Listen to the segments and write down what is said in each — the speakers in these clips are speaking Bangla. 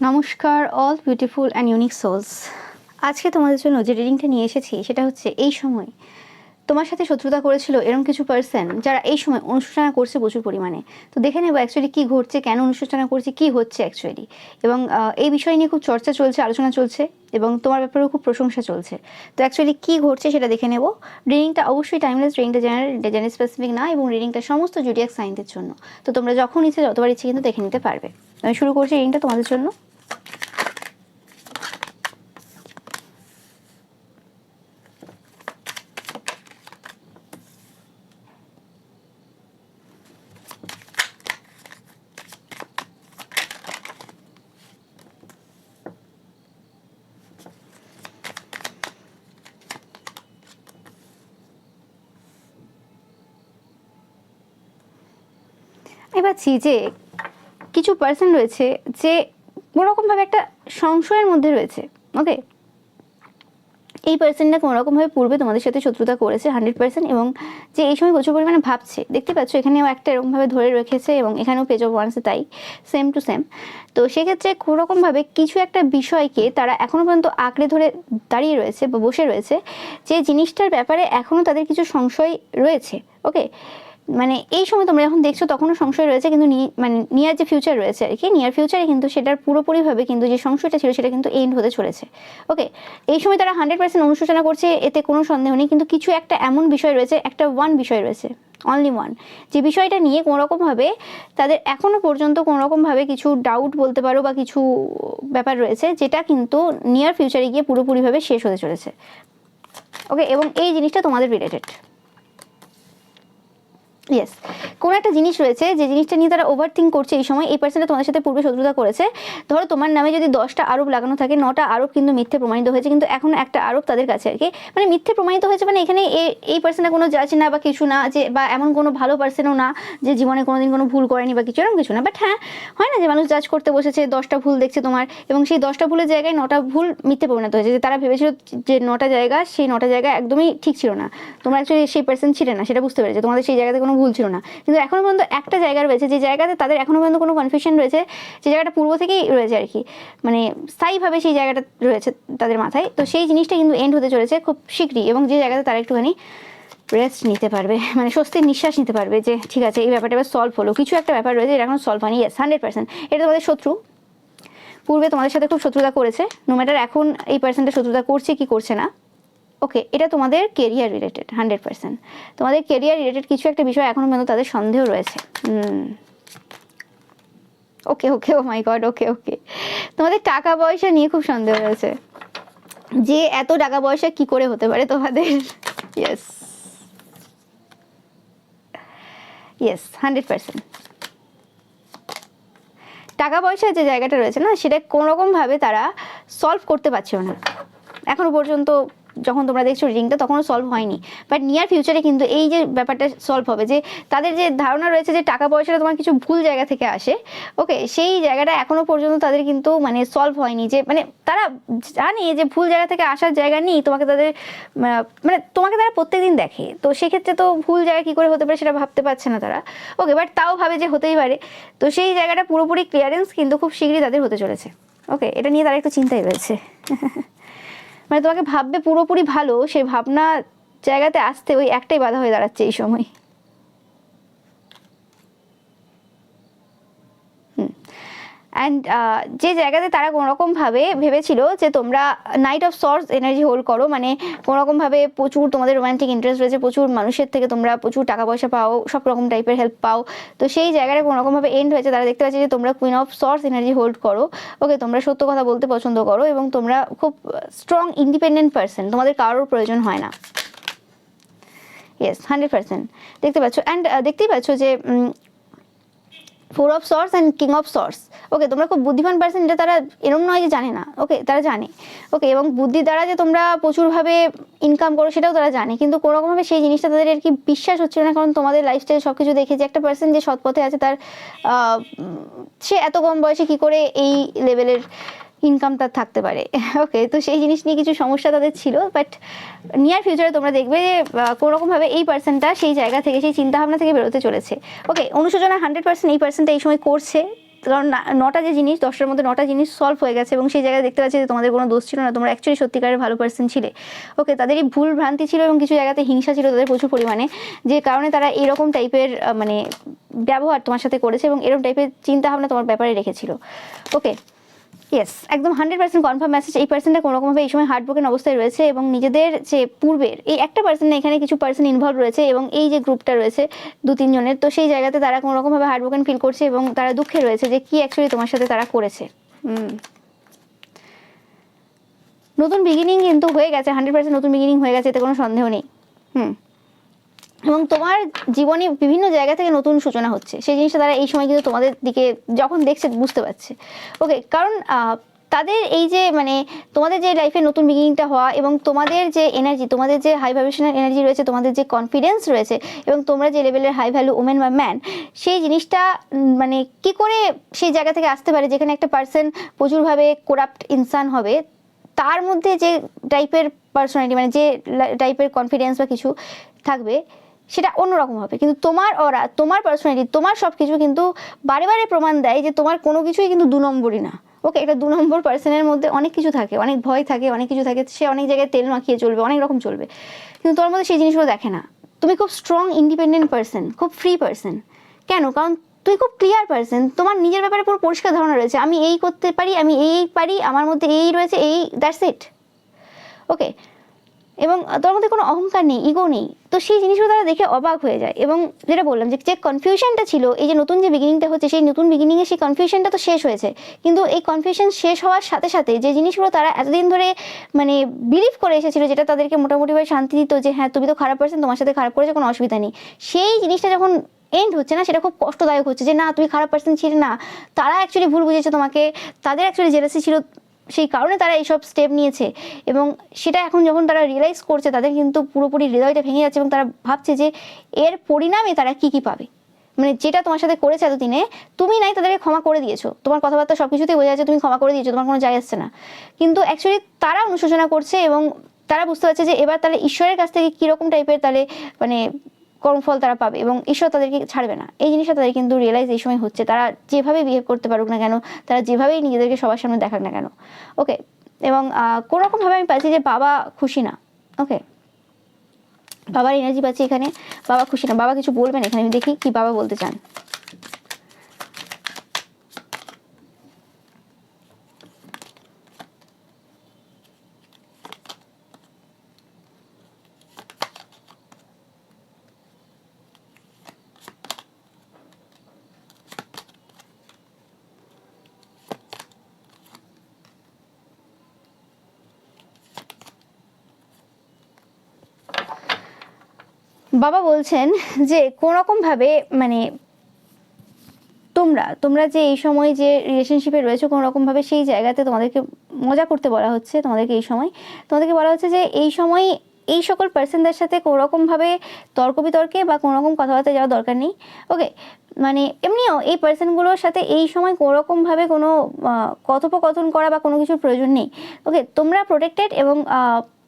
নমস্কার all beautiful and unique souls. আজকে তোমাদের জন্য যে রিডিংটা নিয়ে এসেছি সেটা হচ্ছে এই সময় তোমার সাথে শত্রুতা করেছিল এরকম কিছু পার্সন যারা এই সময় অনুশোচনা করছে প্রচুর পরিমাণে। তো দেখে নেবো অ্যাকচুয়ালি কী ঘটছে, কেন অনুশোচনা করছে, কী হচ্ছে অ্যাকচুয়ালি। এবং এই বিষয় নিয়ে খুব চর্চা চলছে, আলোচনা চলছে এবং তোমার ব্যাপারেও খুব প্রশংসা চলছে। তো অ্যাকচুয়ালি কী ঘটছে সেটা দেখে নেব। রিডিংটা অবশ্যই টাইমলেস, রিডিংটা জেনারেল স্পেসিফিক না এবং রিডিংটা সমস্ত জুডিয়াক সাইনদের জন্য। তো তোমরা যখন ইচ্ছে যতবার ইচ্ছে কিন্তু দেখে নিতে পারবে। আমি শুরু করছি রিডিংটা তোমাদের জন্য। আমি পাচ্ছি যে কিছু পার্সন রয়েছে যে কোনোরকমভাবে একটা সংশয়ের মধ্যে রয়েছে। ওকে, এই পার্সনটা কোনোরকমভাবে পূর্বে তোমাদের সাথে শত্রুতা করেছে 100%, এবং যে এই সময় প্রচুর পরিমাণে ভাবছে। দেখতে পাচ্ছ এখানেও একটা এরকমভাবে ধরে রেখেছে এবং এখানেও পেজ অফ ওয়ান্সে তাই, সেম টু সেম। তো সেক্ষেত্রে কোনোরকমভাবে কিছু একটা বিষয়কে তারা এখনও পর্যন্ত আঁকড়ে ধরে দাঁড়িয়ে রয়েছে বা বসে রয়েছে, যে জিনিসটার ব্যাপারে এখনও তাদের কিছু সংশয় রয়েছে। ওকে, মানে এই সময় তোমরা যখন দেখছো তখনও সংশয় রয়েছে, কিন্তু মানে নিয়ার যে ফিউচার রয়েছে আর কি, নিয়ার ফিউচারে কিন্তু সেটার পুরোপুরিভাবে কিন্তু যে সংশয়টা ছিল সেটা কিন্তু এন্ড হতে চলেছে। ওকে, এই সময় তারা 100% অনুশোচনা করছে, এতে কোনো সন্দেহ নেই। কিন্তু কিছু একটা এমন বিষয় রয়েছে, একটা বিষয় রয়েছে, অনলি ওয়ান, যে বিষয়টা নিয়ে কোনোরকমভাবে তাদের এখনও পর্যন্ত কোনোরকমভাবে কিছু ডাউট বলতে পারো বা কিছু ব্যাপার রয়েছে, যেটা কিন্তু নিয়ার ফিউচারে গিয়ে পুরোপুরিভাবে শেষ হতে চলেছে। ওকে, এবং এই জিনিসটা তোমাদের রিলেটেড। ইয়েস, কোনো একটা জিনিস রয়েছে যে জিনিসটা নিয়ে তারা ওভার থিঙ্ক করছে এই সময়। এই পার্সনটা তোমাদের সাথে পূর্বে শত্রুতা করেছে। ধরো তোমার নামে যদি 10টা আরোপ লাগানো থাকে, 9টা আরোপ কিন্তু মিথ্যে প্রমাণিত হয়েছে, কিন্তু এখন একটা আরোপ তাদের কাছে আর কি, মানে মিথ্যে প্রমাণিত হয়েছে। মানে এখানে এই পার্সনটা কোনো জাজ না বা কিছু না, যে বা এমন কোনো ভালো পার্সনও না যে জীবনে কোনোদিন কোনো ভুল করেনি বা কিছু, এরকম কিছু না। বাট হ্যাঁ, হয় না যে মানুষ জাজ করতে বসেছে, 10টা ভুল দেখছে তোমার, এবং সেই 10টা ভুলের জায়গায় 9টা ভুল মিথ্যে পরিণত হয়েছে। যে তারা ভেবেছিল যে 9টা জায়গা, সেই 9টা জায়গা একদমই ঠিক ছিল না, তোমরা অ্যাকচুয়ালি সেই পার্সন ছিলে না, সেটা বুঝতে পেরেছে। তোমাদের সেই জায়গাতে কোনো ভুল ছিল না, কিন্তু এখনও পর্যন্ত একটা জায়গা রয়েছে যে জায়গাতে তাদের এখনও পর্যন্ত কোনো কনফিউশন রয়েছে, যে জায়গাটা পূর্ব থেকেই রয়েছে আর কি, মানে স্থায়ীভাবে সেই জায়গাটা রয়েছে তাদের মাথায়। তো সেই জিনিসটা কিন্তু এন্ড হতে চলেছে খুব শীঘ্রই, এবং যে জায়গাতে তারা একটুখানি রেস্ট নিতে পারবে, মানে স্বস্তির নিঃশ্বাস নিতে পারবে, যে ঠিক আছে এই ব্যাপারটা এবার সলভ হলো। কিছু একটা ব্যাপার রয়েছে এটা এখন সলভ হয়নি। ইয়েস, 100% এটা তোমাদের শত্রু, পূর্বে তোমাদের সাথে খুব শত্রুতা করেছে। নো ম্যাটার এখন এই পার্সেন্টে শত্রুতা করছে কি করছে না। ওকে, এটা তোমাদের কেরিয়ার রিলেটেড 100%। তোমাদের কেরিয়ার রিলেটেড কিছু একটা বিষয় এখনও পর্যন্ত তাদের সন্দেহ রয়েছে। ওকে ওকে, ও মাই গড, ওকে ওকে, তোমাদের টাকা পয়সা নিয়ে খুব সন্দেহ রয়েছে, যে এত টাকা পয়সা কি করে হতে পারে তোমাদের। Yes yes, 100%। টাকা পয়সার যে জায়গাটা রয়েছে না, সেটা কোনোরকমভাবে তারা সলভ করতে পারছিল না এখনো পর্যন্ত। যখন তোমরা দেখছো রিডিংটা তখনও সলভ হয়নি, বাট নিয়ার ফিউচারে কিন্তু এই যে ব্যাপারটা সলভ হবে। যে তাদের যে ধারণা রয়েছে যে টাকা পয়সাটা তোমার কিছু ভুল জায়গা থেকে আসে, ওকে, সেই জায়গাটা এখনো পর্যন্ত তাদের কিন্তু মানে সলভ হয়নি। যে মানে তারা জানে যে ভুল জায়গা থেকে আসার জায়গা নেই, তোমাকে তাদের মানে তোমাকে তারা প্রত্যেকদিন দেখে, তো সেক্ষেত্রে তো ভুল জায়গা কী করে হতে পারে সেটা ভাবতে পারছে না তারা। ওকে, বাট তাও ভাবে যে হতেই পারে। তো সেই জায়গাটা পুরোপুরি ক্লিয়ারেন্স কিন্তু খুব শীঘ্রই তাদের হতে চলেছে। ওকে, এটা নিয়ে তারা একটু চিন্তায় রয়েছে। মানে তোমাকে ভাববে পুরোপুরি ভালো, সেই ভাবনা জায়গাতে আসতে ওই একটাই বাধা হয়ে দাঁড়াচ্ছে এই সময়। অ্যান্ড যে জায়গাতে তারা কোনোরকমভাবে ভেবেছিল যে তোমরা night of source energy hold করো, মানে কোনোরকমভাবে প্রচুর তোমাদের রোম্যান্টিক ইন্টারেস্ট রয়েছে, প্রচুর মানুষের থেকে তোমরা প্রচুর টাকা পয়সা পাও, সব রকম টাইপের হেল্প পাও। তো সেই জায়গাটা কোনোরকমভাবে এন্ড হয়েছে। তারা দেখতে পাচ্ছে যে তোমরা queen of source energy hold করো। ওকে, তোমরা সত্য কথা বলতে পছন্দ করো এবং তোমরা খুব স্ট্রং ইন্ডিপেন্ডেন্ট পার্সন, তোমাদের কারোর প্রয়োজন হয় না। ইয়েস, 100% দেখতে পাচ্ছ। অ্যান্ড দেখতেই পাচ্ছ যে 4 of source and king of source. Okay, তোমরা খুব বুদ্ধিমান পার্সন, এটা তারা এরকম নয় যে জানে না। ওকে, তারা জানে। ওকে, এবং বুদ্ধির দ্বারা যে তোমরা প্রচুরভাবে ইনকাম করো সেটাও তারা জানে, কিন্তু কোনোরকমভাবে সেই জিনিসটা তাদের আর কি বিশ্বাস হচ্ছিল না। কারণ তোমাদের লাইফস্টাইল সব কিছু দেখে যে একটা পার্সন যে সৎ পথে আছে, তার সে এত কম বয়সে কী করে এই লেভেলের ইনকাম তার থাকতে পারে। ওকে, তো সেই জিনিস নিয়ে কিছু সমস্যা তাদের ছিল। বাট নিয়ার ফিউচারে তোমরা দেখবে যে কোনোরকমভাবে এই পার্সনটা সেই জায়গা থেকে, সেই চিন্তাভাবনা থেকে বেরোতে চলেছে। ওকে, অনুশোচনা 100% এই পার্সনটা এই সময় করছে, কারণ 9টা যে জিনিস, 10টার মধ্যে 9টা জিনিস সলভ হয়ে গেছে এবং সেই জায়গায় দেখতে পাচ্ছি যে তোমাদের কোনো দোষ ছিল না, তোমরা অ্যাকচুয়ালি সত্যিকারের ভালো পার্সন ছিলে। ওকে, তাদেরই ভুল ভ্রান্তি ছিল এবং কিছু জায়গাতে হিংসা ছিল তাদের প্রচুর পরিমাণে, যে কারণে তারা এরকম টাইপের মানে ব্যবহার তোমার সাথে করেছে এবং এরকম টাইপের চিন্তাভাবনা তোমার ব্যাপারে রেখেছিল। ওকে, ইয়েস, একদম 100% কনফার্ম মেসেজ। এই পার্সনটা কোনো রকমভাবে এই সময় হার্টব্রোকেন অবস্থায় রয়েছে এবং নিজেদের যে পূর্বের এই একটা পার্সন না, এখানে কিছু পার্সন ইনভলভ রয়েছে এবং এই যে গ্রুপটা রয়েছে 2-3 জনের, তো সেই জায়গাতে তারা কোনো রকমভাবে হার্টব্রোকেন ফিল করছে এবং তারা দুঃখে রয়েছে যে কি অ্যাকচুয়ালি তোমার সাথে তারা করেছে। নতুন বিগিনিং কিন্তু হয়ে গেছে, 100% নতুন বিগিনিং হয়ে গেছে, এতে কোনো সন্দেহ নেই। এবং তোমার জীবনে বিভিন্ন জায়গা থেকে নতুন সূচনা হচ্ছে, সেই জিনিসটা তারা এই সময় কিন্তু তোমাদের দিকে যখন দেখছে বুঝতে পারছে। ওকে, কারণ তাদের এই যে মানে তোমাদের যে লাইফে নতুন বিগিনিংটা হওয়া এবং তোমাদের যে এনার্জি, তোমাদের যে হাই ভাইব্রেশনাল এনার্জি রয়েছে, তোমাদের যে কনফিডেন্স রয়েছে এবং তোমরা যে লেভেলের হাই ভ্যালু ওমেন বা ম্যান, সেই জিনিসটা মানে কি করে সেই জায়গা থেকে আসতে পারে যেখানে একটা পার্সন প্রচুরভাবে কোরাপ্ট ইনসান হবে, তার মধ্যে যে টাইপের পার্সোনালিটি মানে যে টাইপের কনফিডেন্স বা কিছু থাকবে সেটা অন্যরকম হবে। কিন্তু তোমার অরা, তোমার পার্সোনালিটি, তোমার সব কিছু কিন্তু বারে বারে প্রমাণ দেয় যে তোমার কোনো কিছুই কিন্তু 2 নম্বরই না। ওকে, একটা 2 নম্বর পার্সনের মধ্যে অনেক কিছু থাকে, অনেক ভয় থাকে, অনেক কিছু থাকে, সে অনেক জায়গায় তেল মাখিয়ে চলবে, অনেক রকম চলবে, কিন্তু তোমার মধ্যে সেই জিনিসগুলো দেখে না। তুমি খুব স্ট্রং ইন্ডিপেন্ডেন্ট পার্সন, খুব ফ্রি পার্সন। কেন? কারণ তুই খুব ক্লিয়ার পার্সন, তোমার নিজের ব্যাপারে পুরো পরিষ্কার ধারণা রয়েছে, আমি এই করতে পারি, আমি এই পারি, আমার মধ্যে এই রয়েছে, এই দ্যাটস ইট। ওকে, এবং তোর মধ্যে কোনো অহংকার নেই, ইগো নেই, তো সেই জিনিসগুলো তারা দেখে অবাক হয়ে যায়। এবং যেটা বললাম যে কনফিউশনটা ছিল, এই যে নতুন যে বিগিনিংটা হচ্ছে, সেই নতুন বিগিনিংয়ে সেই কনফিউশনটা তো শেষ হয়েছে, কিন্তু এই কনফিউশন শেষ হওয়ার সাথে সাথে যে জিনিসগুলো তারা এতদিন ধরে মানে বিলিভ করে এসেছিল, যেটা তাদেরকে মোটামুটিভাবে শান্তি দিত যে হ্যাঁ তুমি তো খারাপ পার্সন, তোমার সাথে খারাপ করেছে, কোনো অসুবিধা নেই, সেই জিনিসটা যখন এন্ড হচ্ছে না, সেটা খুব কষ্টদায়ক হচ্ছে যে না তুমি খারাপ পার্সন ছিলে না, তারা অ্যাকচুয়ালি ভুল বুঝেছে তোমাকে, তাদের অ্যাকচুয়ালি জেলাসি ছিল, সেই কারণে তারা এইসব স্টেপ নিয়েছে। এবং সেটা এখন যখন তারা রিয়েলাইজ করছে, তাদের কিন্তু পুরোপুরি হৃদয়টা ভেঙে যাচ্ছে এবং তারা ভাবছে যে এর পরিণামে তারা কি কি পাবে। মানে যেটা তোমার সাথে করেছে এতদিনে, তুমি নাই তাদেরকে ক্ষমা করে দিয়েছো, তোমার কথাবার্তা সব কিছুতেই বোঝা যাচ্ছে তুমি ক্ষমা করে দিয়েছো, তোমার কোনো যায় আসছে না, কিন্তু অ্যাকচুয়ালি তারা অনুশোচনা করছে এবং তারা বুঝতে পারছে যে এবার তাহলে ঈশ্বরের কাছ থেকে কীরকম টাইপের তাহলে মানে কর্মফল তারা পাবে এবং ঈশ্বর তাদেরকে ছাড়বে না। এই জিনিসটা তাদের কিন্তু রিয়েলাইজ এই সময় হচ্ছে, তারা যেভাবে বিহেভ করতে পারুক না কেন, তারা যেভাবেই নিজেদেরকে সবার সামনে দেখাক না কেন। ওকে, এবং কোনোরকমভাবে আমি পাচ্ছি যে বাবা খুশি না। ওকে, বাবার এনার্জি পাচ্ছি এখানে, বাবা খুশি না, বাবা কিছু বলবেন এখানে, আমি দেখি কি বাবা বলতে চান। বাবা বলছেন যে কোনোরকমভাবে মানে তোমরা যে এই সময় যে রিলেশনশিপে রয়েছে, কোনো রকমভাবে সেই জায়গাতে তোমাদেরকে মজা করতে বলা হচ্ছে, তোমাদেরকে এই সময় তোমাদেরকে বলা হচ্ছে যে এই সময় এই সকল পার্সনদের সাথে কোনো রকমভাবে তর্ক বিতর্কে বা কোনো রকম কথাবার্তা যাওয়ার দরকার নেই। ওকে, মানে এমনিও এই পার্সনগুলোর সাথে এই সময় কোনো রকমভাবে কোনো কথোপকথন করা বা কোনো কিছুর প্রয়োজন নেই। ওকে, তোমরা প্রোটেক্টেড এবং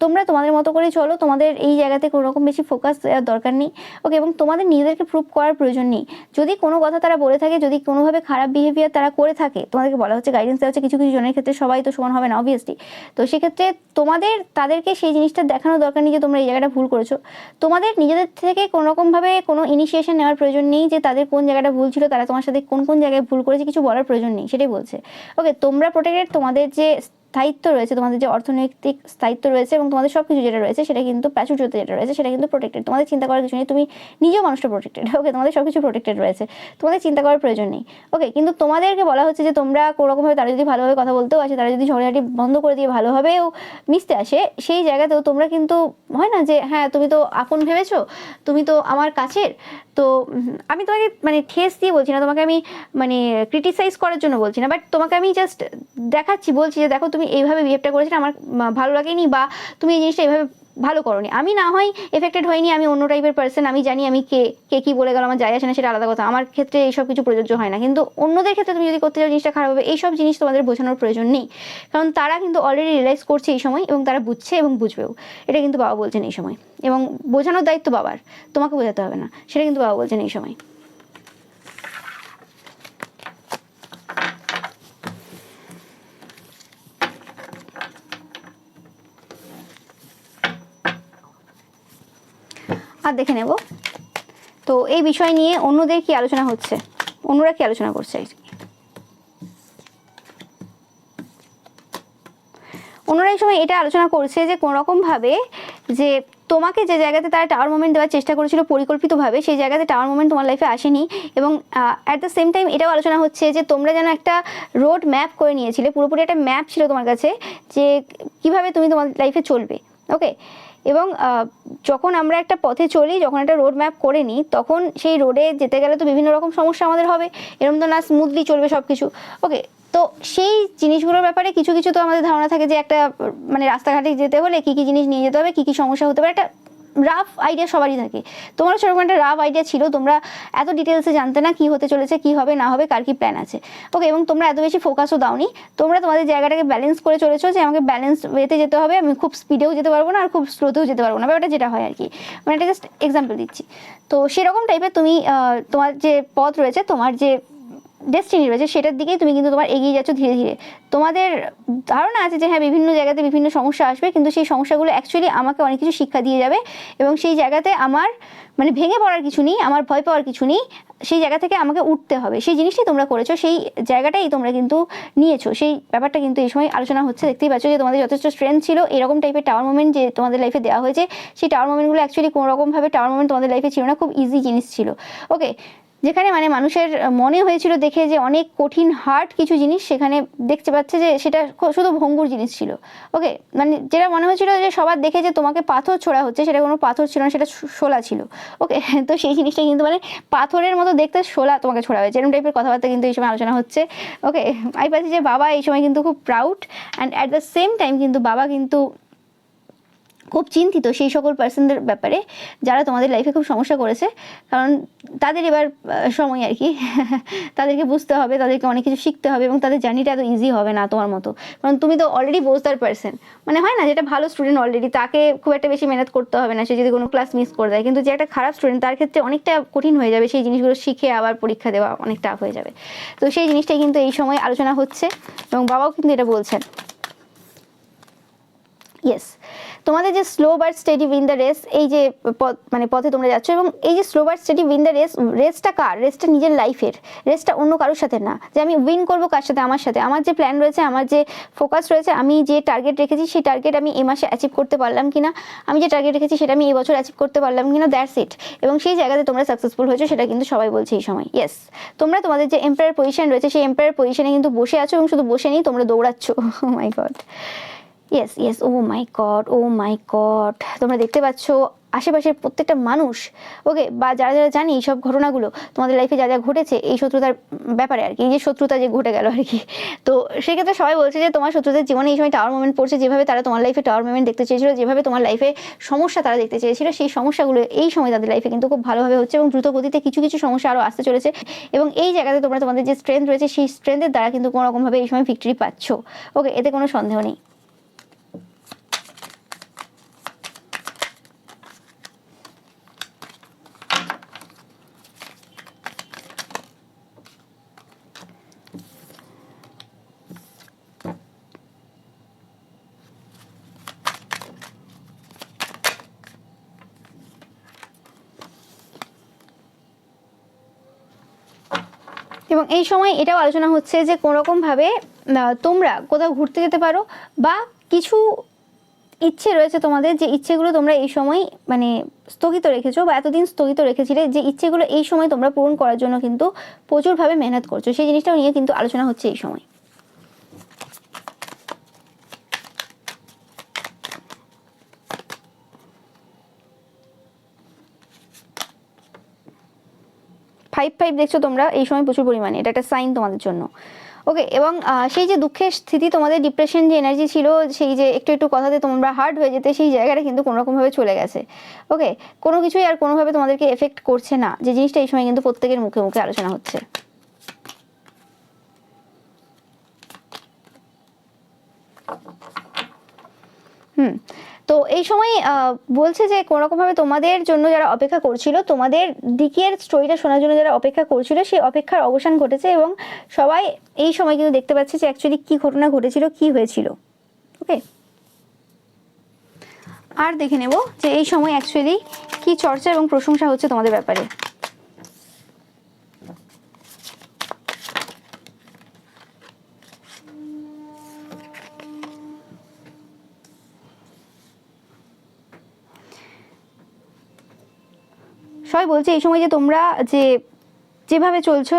তোমরা তোমাদের মতো করে চলো, তোমাদের এই জায়গাতে কোনো রকম বেশি ফোকাস দেওয়ার দরকার নেই। ওকে, এবং তোমাদের নিজেদেরকে প্রুভ করার প্রয়োজন নেই। যদি কোনো কথা তারা বলে থাকে, যদি কোনোভাবে খারাপ বিহেভিয়ার তারা করে থাকে, তোমাদেরকে বলা হচ্ছে, গাইডেন্স দেওয়া হচ্ছে, কিছু কিছু জনের ক্ষেত্রে সবাই তো সমান হবে না অবভিয়াসলি, তো সেক্ষেত্রে তোমাদের তাদেরকে সেই জিনিসটা দেখানোর দরকার নেই যে তোমরা এই জায়গাটা ভুল করেছো। তোমাদের নিজেদের থেকে কোনো রকমভাবে কোনো ইনিশিয়েশন নেওয়ার প্রয়োজন নেই যে তাদের কোন জায়গাটা ভুল ছিল, তারা তোমার সাথে কোন কোন জায়গায় ভুল করেছে, কিছু বলার প্রয়োজন নেই, সেটাই বলছে। ওকে, তোমরা প্রোটেক্টেড, তোমাদের যে স্থায়িত্ব রয়েছে, তোমাদের যে অর্থনৈতিক স্থায়িত্ব রয়েছে এবং তোমাদের সব কিছু যেটা রয়েছে সেটা কিন্তু প্রাচুর্যতে যেটা রয়েছে সেটা কিন্তু প্রোটেক্টেড, তোমাদের চিন্তা করার কিছু নেই, তুমি নিজেও মানুষটা প্রোটেক্টেড। ওকে, তোমাদের সব কিছু প্রোটেক্টেড রয়েছে, তোমাদের চিন্তা করার প্রয়োজন নেই। ওকে, কিন্তু তোমাদেরকে বলা হচ্ছে যে তোমরা কোনোরকমভাবে তারা যদি ভালোভাবে কথা বলতেও আসে, তারা যদি ঝগড়াঝাটি বন্ধ করে দিয়ে ভালোভাবেও মিশতে আসে, সেই জায়গাতেও তোমরা কিন্তু হয় না যে হ্যাঁ তুমি তো আপন ভেবেছো, তুমি তো আমার কাছের, তো আমি তোমাকে মানে ঠেস দিয়ে বলছি না, তোমাকে আমি মানে ক্রিটিসাইজ করার জন্য বলছি না, বাট তোমাকে আমি জাস্ট দেখাচ্ছি, বলছি যে দেখো তুমি এইভাবে বিহেভটা করেছিলে, আমার ভালো লাগেনি, বা তুমি এই জিনিসটা এইভাবে ভালো করোনি। আমি না হয় এফেক্টেড হয়নি, আমি অন্য টাইপের পার্সন, আমি জানি আমি কে কে কী বলে গেল আমার যায় আসে না, সেটা আলাদা কথা, আমার ক্ষেত্রে এইসব কিছু প্রযোজ্য হয় না, কিন্তু অন্যদের ক্ষেত্রে তুমি যদি করতে চাও জিনিসটা খারাপ হবে, এইসব জিনিস তোমাদের বোঝানোর প্রয়োজন নেই, কারণ তারা কিন্তু অলরেডি রিয়েলাইজ করছে এই সময় এবং তারা বুঝছে এবং বুঝবেও, এটা কিন্তু বাবা বলছেন এই সময়। এবং বোঝানোর দায়িত্ব বাবার, তোমাকে বোঝাতে হবে না, সেটা কিন্তু বাবা বলছেন এই সময়। আর দেখে নেব তো এই বিষয় নিয়ে অন্যদের কি আলোচনা হচ্ছে, অন্যরা কি আলোচনা করছে। অন্যরা এই সময় এটা আলোচনা করছে যে কোনোরকমভাবে যে তোমাকে যে জায়গাতে তারা টাওয়ার মোমেন্ট দেওয়ার চেষ্টা করেছিল পরিকল্পিতভাবে, সেই জায়গাতে টাওয়ার মোমেন্ট তোমার লাইফে আসেনি। এবং অ্যাট দ্য সেম টাইম এটাও আলোচনা হচ্ছে যে তোমরা যেন একটা রোড ম্যাপ করে নিয়েছিলে, পুরোপুরি একটা ম্যাপ ছিল তোমার কাছে যে কিভাবে তুমি তোমার লাইফে চলবে। ওকে, এবং যখন আমরা একটা পথে চলি, যখন একটা রোড ম্যাপ করে নিই, তখন সেই রোডে যেতে গেলে তো বিভিন্ন রকম সমস্যা আমাদের হবে, এরকম তো না স্মুথলি চলবে সব কিছু। ওকে, তো সেই জিনিসগুলোর ব্যাপারে কিছু কিছু তো আমাদের ধারণা থাকে যে একটা মানে রাস্তাঘাটে যেতে হলে কী কী জিনিস নিয়ে যেতে হবে, কী কী সমস্যা হতে পারে, একটা রাফ আইডিয়া সবারই থাকে। তোমারও সেরকম একটা রাফ আইডিয়া ছিল, তোমরা এত ডিটেলসে জানতে না কী হতে চলেছে, কী হবে না হবে, কার কী প্ল্যান আছে। ওকে, এবং তোমরা এত বেশি ফোকাসও দাওনি, তোমরা তোমাদের জায়গাটাকে ব্যালেন্স করে চলেছো যে আমাকে ব্যালেন্স ওয়েতে যেতে হবে, আমি খুব স্পিডেও যেতে পারবো না আর খুব স্লোতেও যেতে পারবো না, ব্যাপারটা যেটা হয় আর কি, মানে এটা জাস্ট এক্সাম্পল দিচ্ছি। তো সেরকম টাইপের তুমি তোমার যে পথ রয়েছে, তোমার যে ডেস্টিনি রয়েছে, সেটার দিকেই তুমি কিন্তু তোমার এগিয়ে যাচ্ছ ধীরে ধীরে। তোমাদের ধারণা আছে যে হ্যাঁ বিভিন্ন জায়গাতে বিভিন্ন সমস্যা আসবে, কিন্তু সেই সমস্যাগুলো অ্যাকচুয়ালি আমাকে অনেক কিছু শিক্ষা দিয়ে যাবে, এবং সেই জায়গাতে আমার মানে ভেঙে পড়ার কিছু নেই, আমার ভয় পাওয়ার কিছু নেই, সেই জায়গা থেকে আমাকে উঠতে হবে। সেই জিনিসটাই তোমরা করেছো, সেই জায়গাটাই তোমরা কিন্তু নিয়েছো, সেই ব্যাপারটা কিন্তু এই সময় আলোচনা হচ্ছে। দেখতেই পাচ্ছ যে তোমাদের যথেষ্ট স্ট্রেংথ ছিল, এরকম টাইপের টাওয়ার মোমেন্ট যে তোমাদের লাইফে দেওয়া হয়েছে, সেই টাওয়ার মোমেন্টগুলো অ্যাকচুয়ালি কোনোরকমভাবে টাওয়ার মোমেন্ট তোমাদের লাইফে ছিল না, খুব ইজি জিনিস ছিল। ওকে, যেখানে মানে মানুষের মনে হয়েছিল দেখে যে অনেক কঠিন হার্ড কিছু জিনিস, সেখানে দেখতে পাচ্ছে যে সেটা শুধু ভঙ্গুর জিনিস ছিল। ওকে, মানে যেটা মনে হয়েছিল যে সবার দেখে যে তোমাকে পাথর ছোড়া হচ্ছে, সেটা কোনো পাথর ছিল না, সেটা শোলা ছিল। ওকে, তো সেই জিনিসটা কিন্তু মানে পাথরের মতো দেখতে শোলা তোমাকে ছোড়া হয়েছে, এরকম টাইপের কথাবার্তা কিন্তু এই সময় আলোচনা হচ্ছে। ওকে, আমি পাচ্ছি যে বাবা এই সময় কিন্তু খুব proud, and at the same time কিন্তু বাবা কিন্তু খুব চিন্তিত সেই সকল পার্সনদের ব্যাপারে যারা তোমাদের লাইফে খুব সমস্যা করেছে, কারণ তাদের এবার সময় আর কি তাদেরকে বুঝতে হবে, তাদেরকে অনেক কিছু শিখতে হবে, এবং তাদের জার্নিটা এত ইজি হবে না তোমার মতো, কারণ তুমি তো অলরেডি বোঝদার পার্সন, মানে হয় না যেটা ভালো স্টুডেন্ট অলরেডি, তাকে খুব একটা বেশি মেহনত করতে হবে না, সে যদি কোনো ক্লাস মিস করে দেয়। কিন্তু যে একটা খারাপ স্টুডেন্ট, তার ক্ষেত্রে অনেকটা কঠিন হয়ে যাবে সেই জিনিসগুলো শিখে আবার পরীক্ষা দেওয়া, অনেক টাফ হয়ে যাবে। তো সেই জিনিসটাই কিন্তু এই সময় আলোচনা হচ্ছে, এবং বাবাও কিন্তু এটা বলছেন। ইয়েস, তোমাদের যে slow but steady win the race, এই যে মানে পথে তোমরা যাচ্ছ, এবং এই যে slow but steady win the race, রেসটা কার? রেসটা নিজের লাইফের, রেসটা অন্য কারোর সাথে না, যে আমি উইন করবো কার সাথে, আমার সাথে। আমার যে প্ল্যান রয়েছে, আমার যে ফোকাস রয়েছে, আমি যে টার্গেট রেখেছি, সেই টার্গেট আমি এই মাসে অ্যাচিভ করতে পারলাম কিনা, আমি যে টার্গেট রেখেছি সেটা আমি এই বছর অ্যাচিভ করতে পারলাম কিনা, দ্যাটস ইট। এবং সেই জায়গাতে তোমরা সাকসেসফুল হয়েছো, সেটা কিন্তু সবাই বলছে এই সময়। ইয়েস, তোমরা তোমাদের যে এম্পায়ার পজিশন রয়েছে, সেই এম্পায়ার পজিশনে কিন্তু বসে আছো, এবং শুধু বসে নেই, তোমরা দৌড়াচ্ছ। ও মাই গড, ইয়েস ইয়েস, ও মাই গড, ও মাই গড, তোমরা দেখতে পাচ্ছ আশেপাশের প্রত্যেকটা মানুষ, ওকে, বা যারা যারা জানি এই সব ঘটনাগুলো তোমাদের লাইফে যা যা ঘটেছে, এই শত্রুতার ব্যাপারে আর কি, এই যে শত্রুতা যে ঘটে গেল আর কি, তো সেক্ষেত্রে সবাই বলছে যে তোমার শত্রুদের জীবনে এই সময় টাওয়ার মোমেন্ট পড়ছে, যেভাবে তারা তোমার লাইফে টাওয়ার মোমেন্ট দেখতে চেয়েছিল, যেভাবে তোমার লাইফে সমস্যা তারা দেখতে চেয়েছিল, সেই সমস্যাগুলো এই সময় তাদের লাইফে কিন্তু খুব ভালোভাবে হচ্ছে, এবং দ্রুত গতিতে কিছু কিছু সমস্যা আরও আসতে চলেছে। এবং এই জায়গাতে তোমরা তোমাদের যে স্ট্রেংথ রয়েছে, সেই স্ট্রেংথের দ্বারা কিন্তু কোনো রকমভাবে এই সময় ভিক্টরি পাচ্ছ। ওকে, এতে কোনো সন্দেহ নেই। এবং এই সময় এটাও আলোচনা হচ্ছে যে কোনোরকমভাবে তোমরা কোথাও ঘুরতে যেতে পারো, বা কিছু ইচ্ছে রয়েছে তোমাদের, যে ইচ্ছেগুলো তোমরা এই সময় মানে স্থগিত রেখেছো, বা এতদিন স্থগিত রেখেছিলে, যে ইচ্ছেগুলো এই সময় তোমরা পূরণ করার জন্য কিন্তু প্রচুরভাবে মেহনত করছো, সেই জিনিসটাও নিয়ে কিন্তু আলোচনা হচ্ছে এই সময়। ফাইভ ফাইভ দেখছো তোমরা এই সময় প্রচুর পরিমাণে, এটা একটা সাইন তোমাদের জন্য। ওকে, এবং সেই যে দুঃখের স্থিতি, তোমাদের ডিপ্রেশন যে এনার্জি ছিল, সেই যে একটু একটু কথাতে তোমরা হার্ড হয়ে যেতে, সেই জায়গাটা কিন্তু কোনোরকমভাবে চলে গেছে। ওকে, কোনো কিছুই আর কোনোভাবে তোমাদেরকে এফেক্ট করছে না, যে জিনিসটা এই সময় কিন্তু প্রত্যেকের মুখে মুখে আলোচনা হচ্ছে। তো এই সময় বলছে যে কোনোরকমভাবে তোমাদের জন্য যারা অপেক্ষা করছিল, তোমাদের দিকের স্টোরিটা শোনার জন্য যারা অপেক্ষা করছিল, সেই অপেক্ষার অবসান ঘটেছে, এবং সবাই এই সময় কিন্তু দেখতে পাচ্ছে যে অ্যাকচুয়ালি কী ঘটনা ঘটেছিল, কী হয়েছিল। ওকে, আর দেখে নেব যে এই সময় অ্যাকচুয়ালি কি চর্চা এবং প্রশংসা হচ্ছে তোমাদের ব্যাপারে। সবাই বলছে এই সময় যে তোমরা যেভাবে চলছো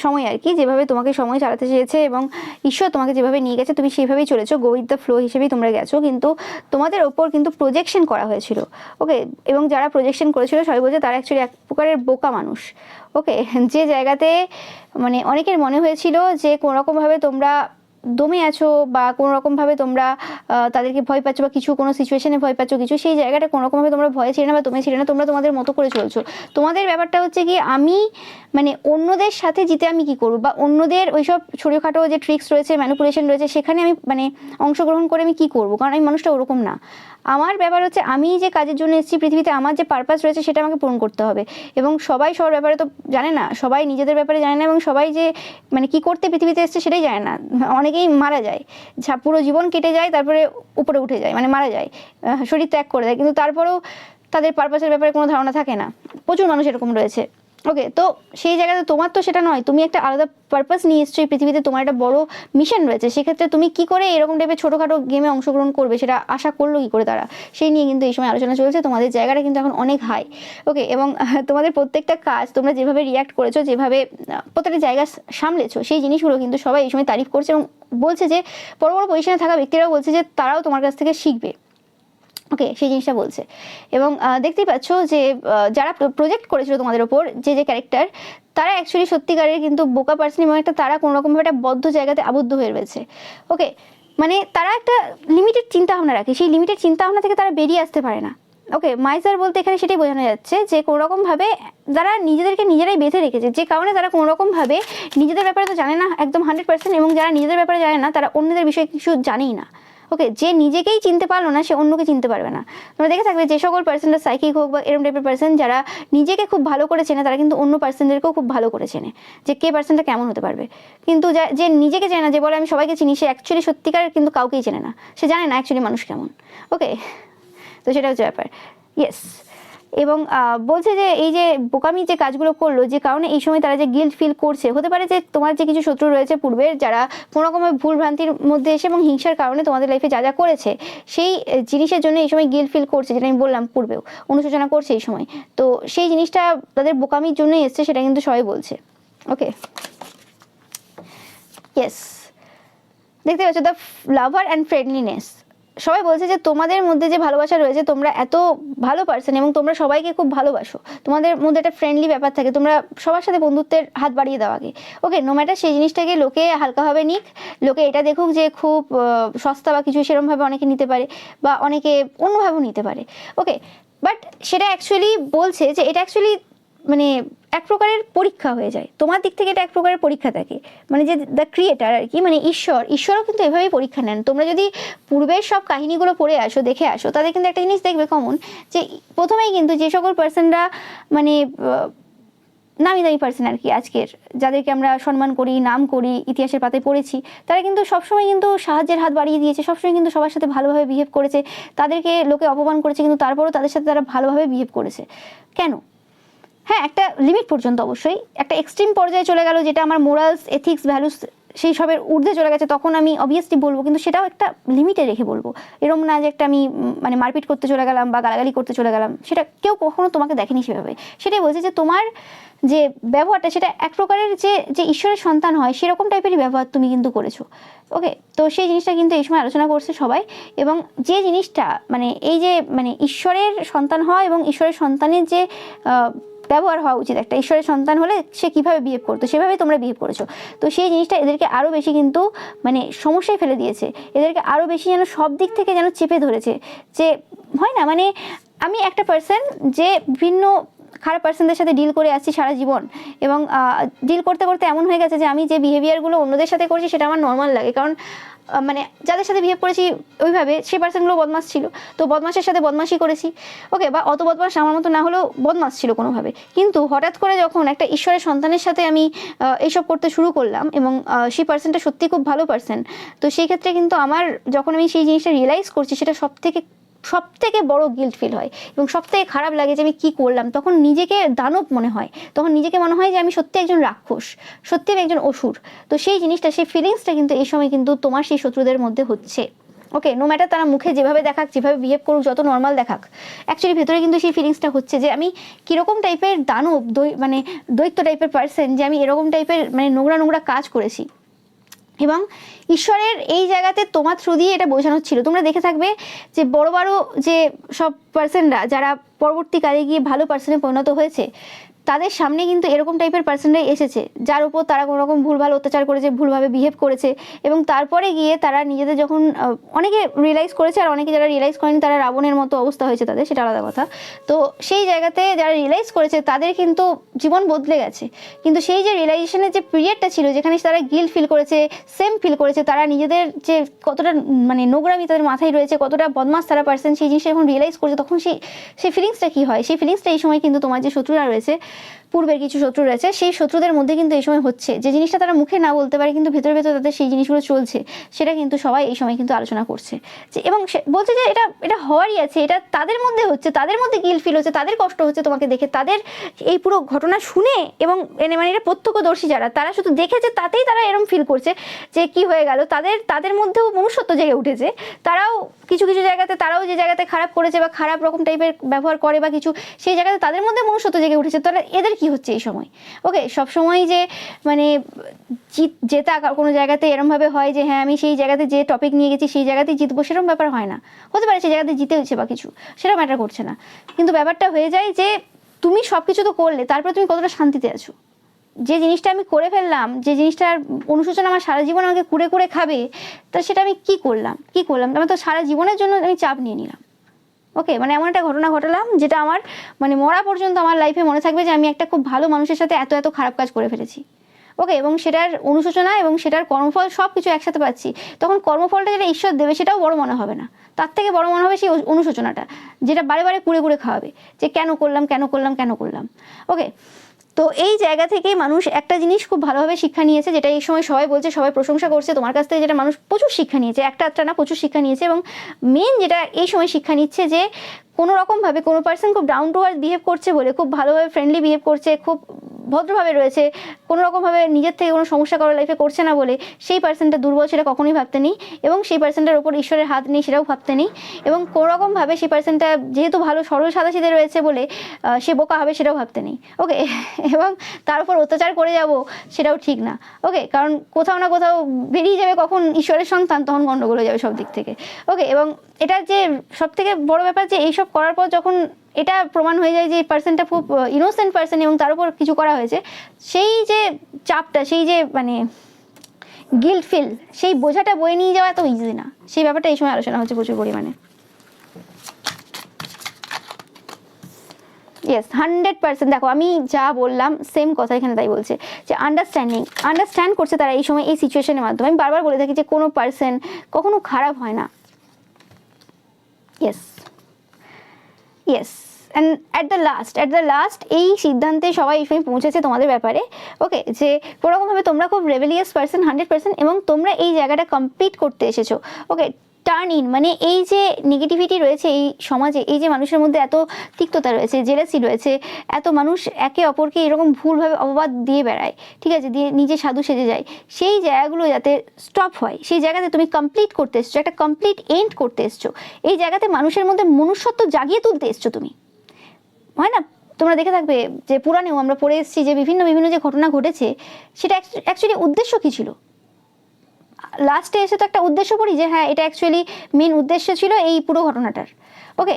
সময় আর কি, যেভাবে তোমাকে সময় চালাতে চেয়েছে এবং ঈশ্বর তোমাকে যেভাবে নিয়ে গেছে তুমি সেইভাবেই চলেছো, গো উইথ দ্য ফ্লো হিসেবেই তোমরা গেছো, কিন্তু তোমাদের ওপর কিন্তু প্রজেকশন করা হয়েছিল। ওকে, এবং যারা প্রজেকশন করেছিল সবাই বলছে তারা অ্যাকচুয়ালি এক প্রকারের বোকা মানুষ। ওকে, যে জায়গাতে মানে অনেকের মনে হয়েছিল যে কোনোরকমভাবে তোমরা দমে আছো বা কোনো রকমভাবে তোমরা তাদেরকে ভয় পাচ্ছ বা কিছু কোনো সিচুয়েশনে ভয় পাচ্ছ কিছু, সেই জায়গাটা কোনো রকমভাবে তোমরা ভয় ছিলে না বা তুমি ছিলে না, তোমরা তোমাদের মতো করে চলছো। তোমাদের ব্যাপারটা হচ্ছে কি আমি মানে অন্যদের সাথে জিতে আমি কি করবো, বা অন্যদের ওইসব ছোটোখাটো যে ট্রিক্স রয়েছে, ম্যানিপুলেশন রয়েছে, সেখানে আমি মানে অংশগ্রহণ করে আমি কি করবো, কারণ আমি মানুষটা ওরকম না। আমার ব্যাপার হচ্ছে আমি যে কাজের জন্য এসেছি পৃথিবীতে, আমার যে পারপাস রয়েছে সেটা আমাকে পূরণ করতে হবে। এবং সবাই সবার ব্যাপারে তো জানে না, সবাই নিজেদের ব্যাপারে জানে না, এবং সবাই যে মানে কি করতে পৃথিবীতে এসছে সেটাই জানে না। অনেকেই মারা যায়, পুরো জীবন কেটে যায়, তারপরে উপরে উঠে যায়, মানে মারা যায়, শরীর ত্যাগ করে দেয়, কিন্তু তারপরেও তাদের পারপাসের ব্যাপারে কোনো ধারণা থাকে না। প্রচুর মানুষ এরকম রয়েছে। ওকে, তো সেই জায়গাতে তোমার তো সেটা নয়, তুমি একটা আলাদা পারপাস নিয়ে এসছো এই পৃথিবীতে, তোমার একটা বড় মিশন রয়েছে। সেক্ষেত্রে তুমি কি করে এরকম টাইপের ছোটোখাটো গেমে অংশগ্রহণ করবে, সেটা আশা করলো কি করে তারা, সেই নিয়ে কিন্তু এই সময় আলোচনা চলছে। তোমাদের জায়গাটা কিন্তু এখন অনেক হাই। ওকে, এবং তোমাদের প্রত্যেকটা কাজ তোমরা যেভাবে রিয়াক্ট করেছো, যেভাবে প্রত্যেকটা জায়গা সামলেছো, সেই জিনিসগুলো কিন্তু সবাই এই সময় তারিফ করছে এবং বলছে যে বড় বড় পজিশনে থাকা ব্যক্তিরাও বলছে যে তারাও তোমার কাছ থেকে শিখবে। ওকে, সেই জিনিসটা বলছে। এবং দেখতেই পাচ্ছ যে যারা প্রজেক্ট করেছিল তোমাদের ওপর যে ক্যারেক্টার, তারা অ্যাকচুয়ালি সত্যিকারের কিন্তু বোকা পার্সন, এবং একটা তারা কোনোরকমভাবে একটা বদ্ধ জায়গাতে আবদ্ধ হয়ে রয়েছে। ওকে, মানে তারা একটা লিমিটেড চিন্তাভাবনা রাখে, সেই লিমিটেড চিন্তাভাবনা থেকে তারা বেরিয়ে আসতে পারে না। ওকে, মাইজার বলতে এখানে সেটাই বোঝানো যাচ্ছে যে কোনোরকমভাবে যারা নিজেদেরকে নিজেরাই বেঁধে রেখেছে, যে কারণে তারা কোনোরকমভাবে নিজেদের ব্যাপারে তো জানে না একদম 100%, এবং যারা নিজেদের ব্যাপারে জানে না তারা অন্যদের বিষয়ে কিছু জানেই না। ওকে, যে নিজেকেই চিনতে পারলো না সে অন্যকে চিনতে পারবে না। তোমরা দেখে থাকবে যে সকল পার্সনরা সাইকিক হোক বা এরকম টাইপের পার্সন, যারা নিজেকে খুব ভালো করে চেনে তারা কিন্তু অন্য পার্সনদেরকেও খুব ভালো করে চেনে, যে কে পার্সনটা কেমন হতে পারবে। কিন্তু যে নিজেকে চেনে না, যে বলে আমি সবাইকে চিনি, সে অ্যাকচুয়ালি সত্যিকার কিন্তু কাউকেই চেনে না, সে জানে না অ্যাকচুয়ালি মানুষ কেমন। ওকে, তো সেটা হচ্ছে ব্যাপার। ইয়েস, এবং বলছে যে এই যে বোকামি যে কাজগুলো করলো, যে কারণে এই সময় তারা যে গিল্ট ফিল করছে, হতে পারে যে তোমার যে কিছু শত্রু রয়েছে পূর্বের, যারা কোনো রকমের ভুল ভ্রান্তির মধ্যে এসে এবং হিংসার কারণে তোমাদের লাইফে যা যা করেছে, সেই জিনিসের জন্য এই সময় গিল্ট ফিল করছে, যেটা আমি বললাম পূর্বেও, অনুশোচনা করছে এই সময়। তো সেই জিনিসটা তাদের বোকামির জন্যই এসছে, সেটা কিন্তু সবাই বলছে। ওকে, ইয়েস, দেখতে পাচ্ছ দ্য লাভার অ্যান্ড ফ্রেন্ডলিনেস। সবাই বলছে যে তোমাদের মধ্যে যে ভালোবাসা রয়েছে, তোমরা এত ভালো পার্সন এবং তোমরা সবাইকে খুব ভালোবাসো, তোমাদের মধ্যে একটা ফ্রেন্ডলি ব্যাপার থাকে, তোমরা সবার সাথে বন্ধুত্বের হাত বাড়িয়ে দাও আগে। ওকে, নো ম্যাটার সেই জিনিসটাকে লোকে হালকাভাবে নিক, লোকে এটা দেখুক যে খুব সস্তা বা কিছু, সেরকমভাবে অনেকে নিতে পারে বা অনেকে অন্যভাবেও নিতে পারে। ওকে, বাট সেটা অ্যাকচুয়ালি বলছে যে এটা অ্যাকচুয়ালি মানে এক প্রকারের পরীক্ষা হয়ে যায় তোমার দিক থেকে, এটা এক প্রকারের পরীক্ষা থাকে, মানে যে দ্য ক্রিয়েটার আর কি, মানে ঈশ্বরও কিন্তু এভাবেই পরীক্ষা নেন। তোমরা যদি পূর্বের সব কাহিনীগুলো পড়ে আসো, দেখে আসো, তাদের কিন্তু একটা জিনিস দেখবে কমন, যে প্রথমেই কিন্তু যে সকল পার্সনরা মানে নামি দামি পার্সন আর কি, আজকের যাদেরকে আমরা সম্মান করি, নাম করি, ইতিহাসের পাতায় পড়েছি, তারা কিন্তু সবসময় কিন্তু সাহায্যের হাত বাড়িয়ে দিয়েছে, সবসময় কিন্তু সবার সাথে ভালোভাবে বিহেভ করেছে, তাদেরকে লোকে অপমান করেছে কিন্তু তারপরেও তাদের সাথে তারা ভালোভাবে বিহেভ করেছে। কেন? হ্যাঁ, একটা লিমিট পর্যন্ত, অবশ্যই একটা এক্সট্রিম পর্যায়ে চলে গেল, যেটা আমার মোরালস, এথিক্স, ভ্যালুস সেই সবের ঊর্ধ্বে চলে গেছে, তখন আমি অবভিয়াসলি বলবো, কিন্তু সেটাও একটা লিমিটে রেখে বলবো। এরকম না যে একটা আমি মানে মারপিট করতে চলে গেলাম বা গালাগালি করতে চলে গেলাম, সেটা কেউ কখনো তোমাকে দেখেনি সেভাবে। সেটাই বলছে যে তোমার যে ব্যবহারটা, সেটা এক প্রকারের যে ঈশ্বরের সন্তান হয় সেরকম টাইপেরই ব্যবহার তুমি কিন্তু করেছো। ওকে, তো সেই জিনিসটা কিন্তু এই সময় আলোচনা করছে সবাই, এবং যে জিনিসটা মানে এই যে মানে ঈশ্বরের সন্তান হওয়া এবং ঈশ্বরের সন্তানের যে ব্যবহার হওয়া উচিত, একটা ঈশ্বরের সন্তান হলে সে কীভাবে বিহেভ করতো, সেভাবেই তোমরা বিহেভ করেছো। তো সেই জিনিসটা এদেরকে আরও বেশি কিন্তু মানে সমস্যায় ফেলে দিয়েছে, এদেরকে আরও বেশি যেন সব দিক থেকে যেন চেপে ধরেছে। যে হয় না, মানে আমি একটা পার্সন যে বিভিন্ন খারাপ পার্সনদের সাথে ডিল করে আসছি সারা জীবন, এবং ডিল করতে করতে এমন হয়ে গেছে যে আমি যে বিহেভিয়ারগুলো অন্যদের সাথে করছি সেটা আমার নর্মাল লাগে, কারণ মানে যাদের সাথে বিহেভ করেছি ওইভাবে সেই পার্সনগুলো বদমাস ছিল, তো বদমাসের সাথে বদমাসই করেছি। ওকে, বা অত বদমাস আমার মতো না হলেও বদমাস ছিল কোনোভাবে, কিন্তু হঠাৎ করে যখন একটা ঈশ্বরের সন্তানের সাথে আমি এইসব করতে শুরু করলাম, এবং সেই পার্সনটা সত্যি খুব ভালো পার্সন, তো সেই ক্ষেত্রে কিন্তু আমার যখন আমি সেই জিনিসটা রিয়েলাইজ করছি, সেটা সব থেকে সব থেকে বড় গিল্ট ফিল হয় এবং সব থেকে খারাপ লাগে যে আমি কী করলাম। তখন নিজেকে দানব মনে হয়, তখন নিজেকে মনে হয় যে আমি সত্যি একজন রাক্ষস, সত্যি আমি একজন অসুর। তো সেই জিনিসটা, সেই ফিলিংসটা কিন্তু এই সময় কিন্তু তোমার সেই শত্রুদের মধ্যে হচ্ছে। ওকে, নো ম্যাটার তারা মুখে যেভাবে দেখাক, যেভাবে বিহেভ করুক, যত নর্মাল দেখাক, অ্যাকচুয়ালি ভেতরে কিন্তু সেই ফিলিংসটা হচ্ছে যে আমি কীরকম টাইপের দানব, মানে দৈত্য টাইপের পার্সন, যে আমি এরকম টাইপের মানে নোংরা নোংরা কাজ করেছি। এবং ঈশ্বরের এই জায়গাতে তোমার থ্রু দিয়ে এটা বোঝানো ছিল। তোমরা দেখে থাকবে যে বড় বড় যে সব পার্সনরা যারা পরবর্তীকালে গিয়ে ভালো পার্সনে পরিণত হয়েছে, তাদের সামনে কিন্তু এরকম টাইপের পার্সনরাই এসেছে যার উপর তারা কোনো রকম ভুলভাল অত্যাচার করেছে, ভুলভাবে বিহেভ করেছে, এবং তারপরে গিয়ে তারা নিজেদের যখন অনেকে রিয়েলাইজ করেছে, আর অনেকে যারা রিয়েলাইজ করেনি তারা রাবণের মতো অবস্থা হয়েছে তাদের, সেটা আলাদা কথা। তো সেই জায়গাতে যারা রিয়েলাইজ করেছে তাদের কিন্তু জীবন বদলে গেছে। কিন্তু সেই যে রিয়েলাইজেশনের যে পিরিয়ডটা ছিল, যেখানে তারা গিল্ট ফিল করেছে, সেম ফিল করেছে, তারা নিজেদের যে কতটা মানে নোংরামি তাদের মাথায় রয়েছে, কতটা বদমাস তারা পার্সন, সেই জিনিসটা যখন রিয়েলাইজ করছে, তখন সেই ফিলিংসটা কী হয়, সেই ফিলিংসটা এই সময় কিন্তু তোমার যে শত্রুরা রয়েছে, পূর্বের কিছু শত্রু রয়েছে, সেই শত্রুদের মধ্যে কিন্তু এই সময় হচ্ছে। যে জিনিসটা তারা মুখে না বলতে পারে কিন্তু ভেতরে ভেতরে তাদের সেই জিনিসগুলো চলছে, সেটা কিন্তু সবাই এই সময় কিন্তু আলোচনা করছে যে, এবং বলছে যে এটা হওয়ারই আছে, এটা তাদের মধ্যে হচ্ছে, তাদের মধ্যে গিল্ট ফিল হচ্ছে, তাদের কষ্ট হচ্ছে তোমাকে দেখে, তাদের এই পুরো ঘটনা শুনে, এবং মানে এটা প্রত্যক্ষদর্শী যারা, তারা শুধু দেখেছে তাতেই তারা এরকম ফিল করছে যে কি হয়ে গেল। তাদের মধ্যেও মনুষ্যত্ব জেগে উঠেছে। তারাও কিছু কিছু জায়গাতে, তারাও যে জায়গাতে খারাপ করেছে বা খারাপ রকম টাইপের ব্যবহার করে বা কিছু, সেই জায়গাতে তাদের মধ্যে মনুষ্যত্ব জেগে উঠেছে। তাহলে এদের কি হচ্ছে এই সময়? ওকে, সবসময় যে মানে জেতা কোনো জায়গাতে এরমভাবে হয় যে হ্যাঁ আমি সেই জায়গাতে যে টপিক নিয়ে গেছি সেই জায়গাতেই জিতবো, সেরকম ব্যাপার হয় না। হতে পারে সেই জায়গাতে জিতে হচ্ছে বা কিছু, সেটা ম্যাটার করছে না। কিন্তু ব্যাপারটা হয়ে যায় যে তুমি সব কিছু তো করলে, তারপরে তুমি কতটা শান্তিতে আছো। যে জিনিসটা আমি করে ফেললাম, যে জিনিসটার অনুশোচনা আমার সারা জীবন আমাকে কুড়ে কুড়ে খাবে, তা সেটা আমি কি করলাম আমি তো সারা জীবনের জন্য আমি চাপ নিয়ে নিলাম। ওকে, মানে এমন একটা ঘটনা ঘটালাম যেটা আমার মানে মরা পর্যন্ত আমার লাইফে মনে থাকবে যে আমি একটা খুব ভালো মানুষের সাথে এত এত খারাপ কাজ করে ফেলেছি। ওকে, এবং সেটার অনুশোচনা এবং সেটার কর্মফল সব কিছু একসাথে পাচ্ছি। তখন কর্মফলটা যেটা ঈশ্বর দেবে সেটাও বড় মনে হবে না, তার থেকে বড় মনে হবে সেই অনুশোচনাটা, যেটা বারে বারে কুড়ে কুড়ে খাওয়াবে যে কেন করলাম। ওকে, তো এই জায়গা থেকে মানুষ একটা জিনিস খুব ভালোভাবে শিক্ষা নিয়েছে, যেটা এই সময় সবাই বলছে, সবাই প্রশংসা করছে তোমার কাছ থেকে, যেটা মানুষ প্রচুর শিক্ষা নিয়েছে, একটা না প্রচুর শিক্ষা নিয়েছে। এবং মেন যেটা এই সময় শিক্ষা নিচ্ছে যে কোনো রকমভাবে কোনো পার্সন খুব ডাউন টু আর্থ বিহেভ করছে বলে, খুব ভালোভাবে ফ্রেন্ডলি বিহেভ করছে, খুব ভদ্রভাবে রয়েছে, কোনো রকমভাবে নিজের থেকে কোনো সমস্যা কারো লাইফে করছে না বলে সেই পার্সনটা দুর্বল সেটা কখনোই ভাবতে নেই, এবং সেই পার্সনটার ওপর ঈশ্বরের হাত নেই সেটাও ভাবতে নেই, এবং কোনো রকমভাবে সেই পার্সনটা যেহেতু ভালো সরল সাদাসিধে রয়েছে বলে সে বোকা হবে সেটাও ভাবতে নেই। ওকে, এবং তার উপর অত্যাচার করে যাব সেটাও ঠিক না। ওকে, কারণ কোথাও না কোথাও বেরিয়ে যাবে কখন ঈশ্বরের সন্তান, তখন গণ্ডগোল হয়ে যাবে সব দিক থেকে। ওকে, এবং এটা যে সব থেকে বড় ব্যাপার যে এইসব করার পর যখন এটা প্রমাণ হয়ে যায় যে এই পার্সনটা খুব ইনোসেন্ট পার্সন এবং তার উপর কিছু করা হয়েছে, সেই যে চাপটা, সেই যে মানে গিল্ট ফিল, সেই বোঝাটা বয়ে নিয়ে যাওয়া এত ইজি না। সেই ব্যাপারটা এই সময় আলোচনা হচ্ছে প্রচুর পরিমাণে। ইয়েস, 100%। দেখো আমি যা বললাম সেম কথা এখানে তাই বলছে যে আন্ডারস্ট্যান্ড করছে তারা এই সময় এই সিচুয়েশনের মাধ্যমে। আমি বারবার বলে থাকি যে কোনো পার্সন কখনো খারাপ হয় না। Yes, and at the last এই সিদ্ধান্তে সবাই এই সময় পৌঁছেছে তোমাদের ব্যাপারে। ওকে, যে কোনোরকমভাবে তোমরা খুব রেবেলিয়াস পার্সন 100%, এবং তোমরা এই জায়গাটা কমপ্লিট করতে এসেছো। ওকে, টার্ন ইন, মানে এই যে নেগেটিভিটি রয়েছে এই সমাজে, এই যে মানুষের মধ্যে এত তিক্ততা রয়েছে, জেলাসি রয়েছে, এত মানুষ একে অপরকে এরকম ভুলভাবে অপবাদ দিয়ে বেড়ায়, ঠিক আছে, দিয়ে নিজে সাধু সেজে যায়, সেই জায়গাগুলো যাতে স্টপ হয়, সেই জায়গাতে তুমি কমপ্লিট করতে এসছো, একটা কমপ্লিট এন্ড করতে এসছো। এই জায়গাতে মানুষের মধ্যে মনুষ্যত্ব জাগিয়ে তুলতে এসছো তুমি, হয় না? তোমরা দেখে থাকবে যে পুরাণেও আমরা পড়ে এসেছি যে বিভিন্ন যে ঘটনা ঘটেছে, সেটা অ্যাকচুয়ালি উদ্দেশ্য কী ছিল। লাস্টে এসে তো একটা উদ্দেশ্য পড়ি যে হ্যাঁ এটা অ্যাকচুয়ালি মেন উদ্দেশ্য ছিল এই পুরো ঘটনাটার। ওকে,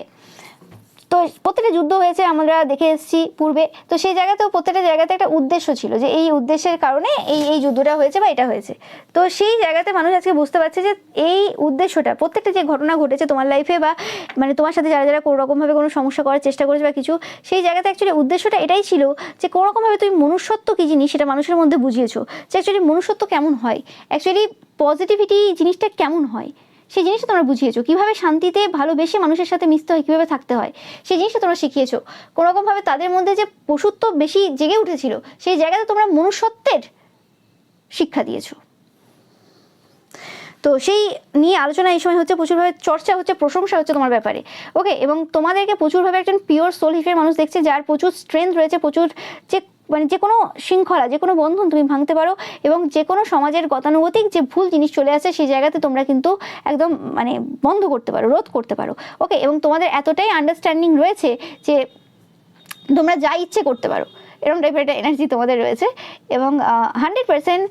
তো প্রত্যেকটা যুদ্ধ হয়েছে আমরা দেখে এসেছি পূর্বে, তো সেই জায়গাতেও প্রত্যেকটা জায়গাতে একটা উদ্দেশ্য ছিল যে এই উদ্দেশ্যের কারণে এই যুদ্ধটা হয়েছে বা এটা হয়েছে। তো সেই জায়গাতে মানুষ আজকে বুঝতে পারছে যে এই উদ্দেশ্যটা, প্রত্যেকটা যে ঘটনা ঘটেছে তোমার লাইফে বা মানে তোমার সাথে যারা কোনো রকমভাবে কোনো সমস্যা করার চেষ্টা করেছে বা কিছু, সেই জায়গাতে অ্যাকচুয়ালি উদ্দেশ্যটা এটাই ছিল যে কোনো রকমভাবে তুমি মনুষ্যত্ব কী জিনিস সেটা মানুষের মধ্যে বুঝিয়েছো, যে অ্যাকচুয়ালি মনুষ্যত্ব কেমন হয়, অ্যাকচুয়ালি পজিটিভিটি জিনিসটা কেমন হয়, সেই জিনিসটা তোমরা বুঝিয়েছো। কীভাবে শান্তিতে ভালোবেসে মানুষের সাথে মিশতে হয়, কীভাবে থাকতে হয়, সেই জিনিসটা তোমরা শিখিয়েছো। কোনোরকমভাবে তাদের মধ্যে যে পশুত্ব বেশি জেগে উঠেছিল, সেই জায়গাতে তোমরা মনুষ্যত্বের শিক্ষা দিয়েছো। তো সেই নিয়ে আলোচনা এই সময় হচ্ছে, প্রচুরভাবে চর্চা হচ্ছে, প্রশংসা হচ্ছে তোমার ব্যাপারে। ওকে, এবং তোমাদেরকে প্রচুরভাবে একজন পিওর সোল হিসেবে মানুষ দেখছে, যার প্রচুর স্ট্রেংথ রয়েছে, প্রচুর যে মানে যে কোনো শৃঙ্খলা, যে কোনো বন্ধন তুমি ভাঙতে পারো, এবং যে কোনো সমাজের গতানুগতিক যে ভুল জিনিস চলে আসে সেই জায়গাতে তোমরা কিন্তু একদম মানে বন্ধ করতে পারো, রোধ করতে পারো। ওকে, এবং তোমাদের এতটাই আন্ডারস্ট্যান্ডিং রয়েছে যে তোমরা যা ইচ্ছে করতে পারো, এরকম টাইপের একটা এনার্জি তোমাদের রয়েছে। এবং 100%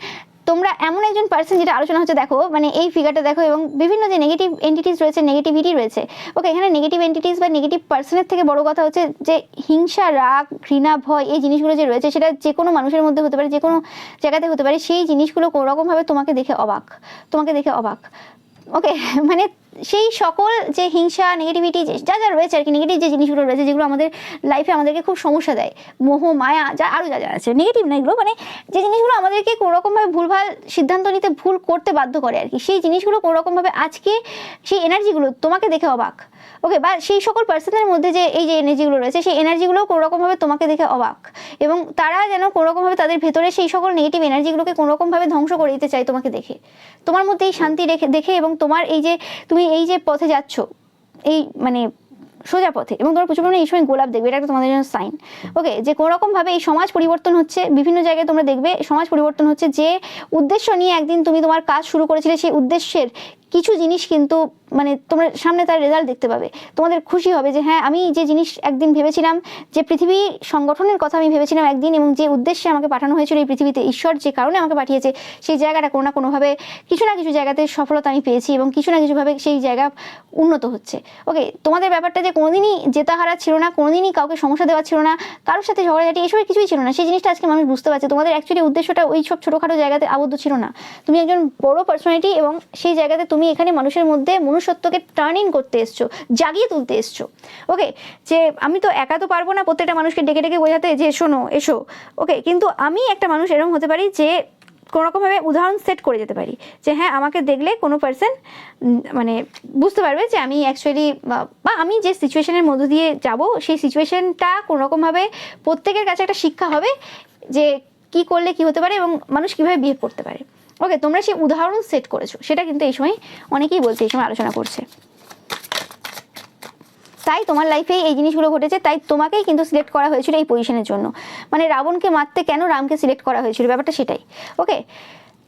তোমরা এমন একজন পার্সন, যেটা আলোচনা হচ্ছে, দেখো মানে এই ফিগারটা দেখো, এবং বিভিন্ন যে নেগেটিভ এন্টিটিস রয়েছে, নেগেটিভিটি রয়েছে। ওকে, এখানে নেগেটিভ এন্টিটিস বা নেগেটিভ পার্সনের থেকে বড় কথা হচ্ছে যে হিংসা, রাগ, ঘৃণা, ভয়, এই জিনিসগুলো যে রয়েছে সেটা যে কোনো মানুষের মধ্যে হতে পারে, যে কোনো জায়গাতে হতে পারে। সেই জিনিসগুলো কোনোরকমভাবে তোমাকে দেখে অবাক। ওকে, মানে সেই সকল যে হিংসা, নেগেটিভিটি যা যা রয়েছে আর কি, নেগেটিভ যে জিনিসগুলো রয়েছে, যেগুলো আমাদের লাইফে আমাদেরকে খুব সমস্যা দেয়, মোহ, মায়া, যা আরও যা যা আছে, নেগেটিভ না এগুলো, মানে যে জিনিসগুলো আমাদেরকে কোনোরকমভাবে ভুলভাল সিদ্ধান্ত নিতে, ভুল করতে বাধ্য করে আর কি, সেই জিনিসগুলো কোনোরকমভাবে আজকে সেই এনার্জিগুলো তোমাকে দেখে অবাক। ওকে, বা সেই সকল পার্সনের মধ্যে যে এই যে এনার্জিগুলো রয়েছে, সেই এনার্জিগুলো কোনোরকমভাবে তোমাকে দেখে অবাক, এবং তারা যেন কোনোরকমভাবে তাদের ভেতরে সেই সকল নেগেটিভ এনার্জিগুলোকে কোনোরকমভাবে ধ্বংস করে দিতে চায় তোমাকে দেখে, তোমার মধ্যে এই শান্তি দেখে, এবং তোমার এই যে তুমি এই যে পথে যাচ্ছ, এই মানে সোজা পথে, এবং তোমার প্রচুর পরিমাণে এই সময় গোলাপ দেখবে, এটা একটা তোমাদের জন্য সাইন। ওকে, যে কোনোরকমভাবে এই সমাজ পরিবর্তন হচ্ছে, বিভিন্ন জায়গায় তোমরা দেখবে সমাজ পরিবর্তন হচ্ছে, যে উদ্দেশ্য নিয়ে একদিন তুমি তোমার কাজ শুরু করেছিলে, সেই উদ্দেশ্যের কিছু জিনিস কিন্তু মানে তোমরা সামনে তার রেজাল্ট দেখতে পাবে। তোমাদের খুশি হবে যে হ্যাঁ, আমি যে জিনিস একদিন ভেবেছিলাম, যে পৃথিবী সংগঠনের কথা আমি ভেবেছিলাম একদিন, এবং যে উদ্দেশ্যে আমাকে পাঠানো হয়েছিল এই পৃথিবীতে, ঈশ্বর যে কারণে আমাকে পাঠিয়েছে, সেই জায়গাটা কোনো না কোনোভাবে কিছু না কিছু জায়গাতে সফলতা আমি পেয়েছি, এবং কিছু না কিছুভাবে সেই জায়গা উন্নত হচ্ছে। ওকে, তোমাদের ব্যাপারটা যে কোনোদিনই জেতা হারা ছিল না, কোনোদিনই কাউকে সমস্যা দেওয়া ছিল না, কারোর সাথে ঝগড়াঝাটি এসবের কিছুই ছিল না, সেই জিনিসটা আজকে মানুষ বুঝতে পারছে। তোমাদের অ্যাকচুয়ালি উদ্দেশ্যটা ওই সব ছোটোখাটো জায়গাতে আবদ্ধ ছিল না, তুমি একজন বড় পার্সোনালিটি, এবং সেই জায়গাতে তুমি এখানে মানুষের মধ্যে মনুষ্যত্বকে টার্নিং করতে এসছো, জাগিয়ে তুলতে এসছো। ওকে, যে আমি তো একা তো পারবো না প্রত্যেকটা মানুষকে ডেকে ডেকে বোঝাতে যে শোনো, এসো। ওকে, কিন্তু আমি একটা মানুষ এরকম হতে পারি যে কোনোরকমভাবে উদাহরণ সেট করে যেতে পারি, যে হ্যাঁ, আমাকে দেখলে কোনো পার্সন মানে বুঝতে পারবে যে আমি অ্যাকচুয়ালি, বা আমি যে সিচুয়েশনের মধ্য দিয়ে যাব, সেই সিচুয়েশনটা কোনোরকমভাবে প্রত্যেকের কাছে একটা শিক্ষা হবে, যে কি করলে কি হতে পারে, এবং মানুষ কীভাবে বিহেভ করতে পারে। ওকে, তোমরা সেই উদাহরণ সেট করেছো, সেটা কিন্তু এই সময় অনেকেই বলছে, এই সময় আলোচনা করছে। তাই তোমার লাইফে এই জিনিসগুলো ঘটেছে, তাই তোমাকেই কিন্তু সিলেক্ট করা হয়েছিল এই পজিশনের জন্য। মানে রাবণকে মারতে কেন রামকে সিলেক্ট করা হয়েছিল, ব্যাপারটা সেটাই। ওকে,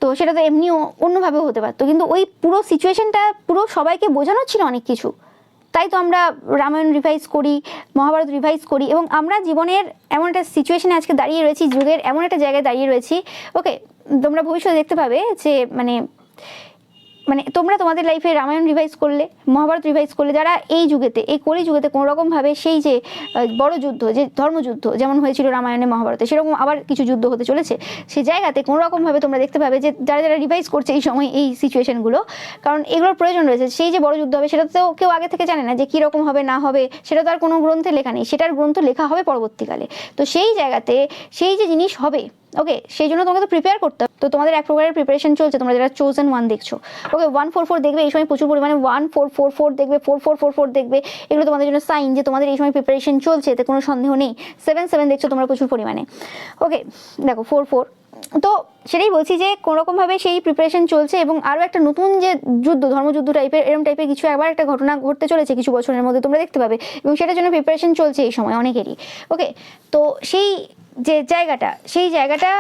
তো সেটা তো এমনিও অন্যভাবেও হতে পারতো, কিন্তু ওই পুরো সিচুয়েশনটা পুরো সবাইকে বোঝানোর ছিল অনেক কিছু। তাই তো আমরা রামায়ণ রিভাইজ করি, মহাভারত রিভাইজ করি, এবং আমরা জীবনের এমন একটা সিচুয়েশনে আজকে দাঁড়িয়ে রয়েছি, যুগের এমন একটা জায়গায় দাঁড়িয়ে রয়েছি। ওকে, তোমরা ভবিষ্যতে দেখতে পাবে যে মানে তোমরা তোমাদের লাইফে রামায়ণ রিভাইজ করলে, মহাভারত রিভাইজ করলে, যারা এই যুগেতে, এই কলি যুগেতে কোনোরকমভাবে সেই যে বড় যুদ্ধ, যে ধর্মযুদ্ধ যেমন হয়েছিল রামায়ণে মহাভারতে, সেরকম আবার কিছু যুদ্ধ হতে চলেছে, সেই জায়গাতে কোনোরকমভাবে তোমরা দেখতে পাবে যে যারা যারা রিভাইজ করছে এই সময় এই সিচুয়েশনগুলো, কারণ এগুলোর প্রয়োজন রয়েছে। সেই যে বড় যুদ্ধ হবে, সেটা তো কেউ আগে থেকে জানে না যে কীরকম হবে না হবে, সেটা তো আর কোনো গ্রন্থে লেখা নেই, সেটার গ্রন্থ লেখা হবে পরবর্তীকালে। তো সেই জায়গাতে সেই যে জিনিস হবে, ওকে, সেই জন্য তোমাকে তো প্রিপেয়ার করতে হবে। তো তোমাদের এক প্রকারের প্রিপারেশন চলছে, তোমরা যারা চোজেন ওয়ান দেখছো। ওকে, 144 দেখবে এই সময় প্রচুর পরিমাণে, 1444 দেখবে, 4444 দেখবে, এগুলো তোমাদের জন্য সাইন যে তোমাদের এই সময় প্রিপারেশন চলছে, এতে কোনো সন্দেহ নেই। 77 দেখছো তোমরা প্রচুর পরিমাণে। ওকে, দেখো 44, তো সেটাই বলছি যে কোনোরকমভাবে সেই প্রিপারেশন চলছে, এবং আরও একটা নতুন যে যুদ্ধ, ধর্মযুদ্ধ টাইপের, এরকম টাইপের কিছু আবার একটা ঘটনা ঘটতে চলেছে কিছু বছরের মধ্যে, তোমরা দেখতে পাবে, এবং সেটার জন্য প্রিপারেশন চলছে এই সময় অনেকেরই। ওকে, তো সেই যে জায়গাটা, সেই জায়গাটা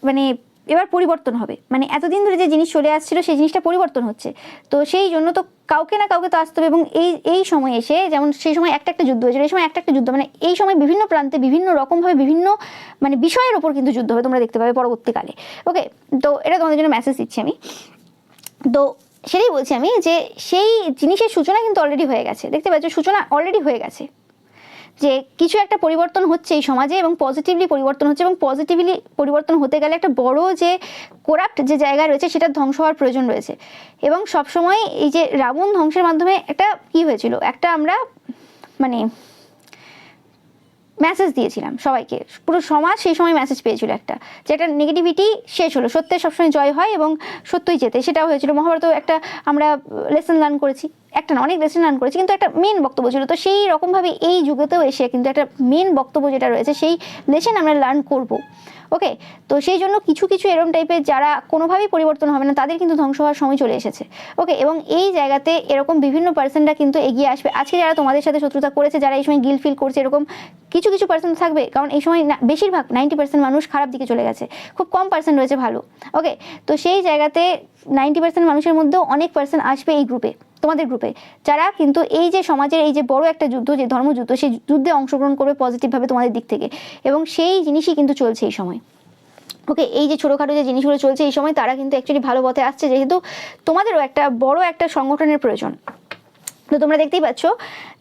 মানে এবার পরিবর্তন হবে, মানে এতদিন ধরে যে জিনিস চলে আসছিল সেই জিনিসটা পরিবর্তন হচ্ছে। তো সেই জন্য তো কাউকে না কাউকে তো আসতে হবে, এবং এই সময় এসে, যেমন সেই সময় একটা যুদ্ধ হয়েছিল, এই সময় একটা যুদ্ধ, মানে এই সময় বিভিন্ন প্রান্তে বিভিন্ন রকমভাবে বিভিন্ন মানে বিষয়ের ওপর কিন্তু যুদ্ধ হবে, তোমরা দেখতে পাবে পরবর্তীকালে। ওকে, তো এটা তোমাদের জন্য মেসেজ দিচ্ছি আমি। তো সেটাই বলছি আমি যে সেই জিনিসের সূচনা কিন্তু অলরেডি হয়ে গেছে, দেখতে পাচ্ছ সূচনা অলরেডি হয়ে গেছে, যে কিছু একটা পরিবর্তন হচ্ছে এই সমাজে, এবং পজিটিভলি পরিবর্তন হচ্ছে, এবং পজিটিভলি পরিবর্তন হতে গেলে একটা বড় যে করাপ্ট যে জায়গা রয়েছে সেটা ধ্বংস হওয়ার প্রয়োজন রয়েছে। এবং সবসময় এই যে রাবণ ধ্বংসের মাধ্যমে একটা কি হয়েছিল, একটা আমরা মানে মেসেজ দিয়েছিলাম সবাইকে, পুরো সমাজ সেই সময় মেসেজ পেয়েছিল একটা, যে একটা নেগেটিভিটি শেষ হলো, সত্যের সবসময় জয় হয় এবং সত্যই জেতে, সেটাও হয়েছিল। মহাভারত একটা আমরা লেসন লার্ন করেছি, একটা না অনেক লেসন লার্ন করেছি, কিন্তু একটা মেন বক্তব্য ছিল। তো সেই রকমভাবে এই যুগেতেও এসে কিন্তু একটা মেন বক্তব্য যেটা রয়েছে সেই লেসন আমরা লার্ন করব। ওকে, তো সেই জন্য কিছু কিছু এরম টাইপের যারা কোনোভাবেই পরিবর্তন হবে না তাদের কিন্তু ধ্বংস হওয়ার সময় চলে এসেছে। ওকে, এবং এই জায়গাতে এরকম বিভিন্ন পার্সনরা কিন্তু এগিয়ে আসবে। আজকে যারা তোমাদের সাথে শত্রুতা করেছে, যারা এই সময় গিল্ট ফিল করছে, এরকম কিছু কিছু পার্সন থাকবে, কারণ এই সময় বেশিরভাগ 90% মানুষ খারাপ দিকে চলে গেছে, খুব কম পার্সেন্ট রয়েছে ভালো। ওকে, তো সেই জায়গাতে 90% মানুষের মধ্যেও অনেক পার্সন আসবে এই গ্রুপে, তোমাদের গ্রুপে, যারা কিন্তু এই যে সমাজের এই যে বড় একটা যুদ্ধ, যে ধর্মযুদ্ধ, সেই যুদ্ধে অংশগ্রহণ করবে পজিটিভভাবে তোমাদের দিক থেকে, এবং সেই জিনিসই কিন্তু চলছে এই সময়। ওকে, এই যে ছোটোখাটো যে জিনিসগুলো চলছে এই সময়, তারা কিন্তু অ্যাকচুয়ালি ভালো পথে আসছে, যেহেতু তোমাদেরও একটা বড় একটা সংগঠনের প্রয়োজন। তো তোমরা দেখতেই পাচ্ছ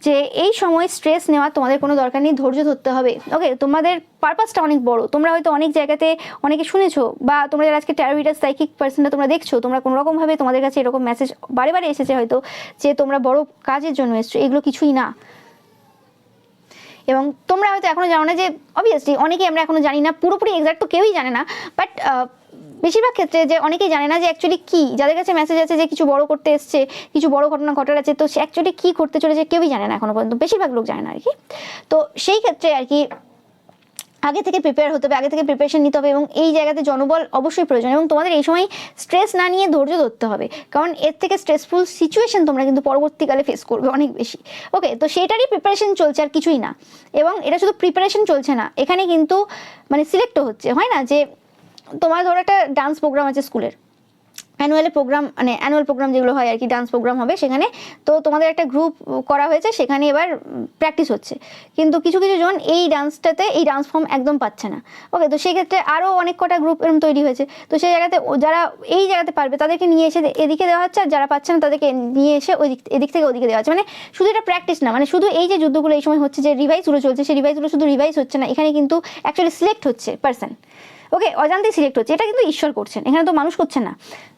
যে এই সময় স্ট্রেস নেওয়ার তোমাদের কোনো দরকার নেই, ধৈর্য ধরতে হবে। ওকে, তোমাদের পারপাসটা অনেক বড়, তোমরা হয়তো অনেক জায়গাতে অনেকে শুনেছো, বা তোমরা যারা আজকে ট্যারো রিডার সাইকিক পার্সনটা তোমরা দেখছো, তোমরা কোনোরকমভাবে তোমাদের কাছে এরকম মেসেজ বারে বারে এসেছে হয়তো, যে তোমরা বড় কাজের জন্য এসছো, এগুলো কিছুই না। এবং তোমরা হয়তো এখনো জানো না যে, অবভিয়াসলি অনেকেই আমরা এখনো জানি না, পুরোপুরি এক্সাক্ট তো কেউই জানে না, বাট বেশিরভাগ ক্ষেত্রে যে অনেকেই জানে না যে অ্যাকচুয়ালি কি, যাদের কাছে মেসেজ আছে যে কিছু বড় করতে এসছে, কিছু বড় ঘটনা ঘটার আছে, তো সে অ্যাকচুয়ালি কী করতে চলেছে কেউই জানে না এখনো পর্যন্ত, বেশিরভাগ লোক জানে না আর কি। তো সেই ক্ষেত্রে আর কি আগে থেকে প্রিপেয়ার হতে হবে, আগে থেকে প্রিপারেশন নিতে হবে, এবং এই জায়গাতে জনবল অবশ্যই প্রয়োজন, এবং তোমাদের এই সময় স্ট্রেস না নিয়ে ধৈর্য ধরতে হবে, কারণ এর থেকে স্ট্রেসফুল সিচুয়েশন তোমরা কিন্তু পরবর্তীকালে ফেস করবে অনেক বেশি। ওকে, তো সেটারই প্রিপারেশন চলছে, আর কিছুই না। এবং এটা শুধু প্রিপারেশন চলছে না, এখানে কিন্তু মানে সিলেক্টও হচ্ছে, হয় না যে তোমার ধরো একটা ডান্স প্রোগ্রাম আছে স্কুলের, অ্যানুয়াল প্রোগ্রাম যেগুলো হয় আর কি, ডান্স প্রোগ্রাম হবে সেখানে, তো তোমাদের একটা গ্রুপ করা হয়েছে, সেখানে এবার প্র্যাকটিস হচ্ছে, কিন্তু কিছু কিছু জন এই ডান্সটাতে, এই ডান্স ফর্ম একদম পাচ্ছে না। ওকে, তো সেক্ষেত্রে আরও অনেক কটা গ্রুপ এরকম তৈরি হয়েছে, তো সেই জায়গাতে যারা এই জায়গাতে পারবে তাদেরকে নিয়ে এসে এদিকে দেওয়া হচ্ছে, আর যারা পাচ্ছে না তাদেরকে নিয়ে এসে এদিক থেকে ওদিকে দেওয়া হচ্ছে। মানে শুধু এটা প্র্যাকটিস না, মানে শুধু এই যে যুদ্ধগুলো এই সময় হচ্ছে, যে রিভাইসগুলো চলছে, সেই রিভাইসগুলো শুধু রিভাইস হচ্ছে না, এখানে কিন্তু অ্যাকচুয়ালি সিলেক্ট হচ্ছে পার্সন। ওকে, অজান্তেই সিলেক্ট হচ্ছে, এটা কিন্তু ঈশ্বর করছেন, এখানে তো মানুষ করছে না।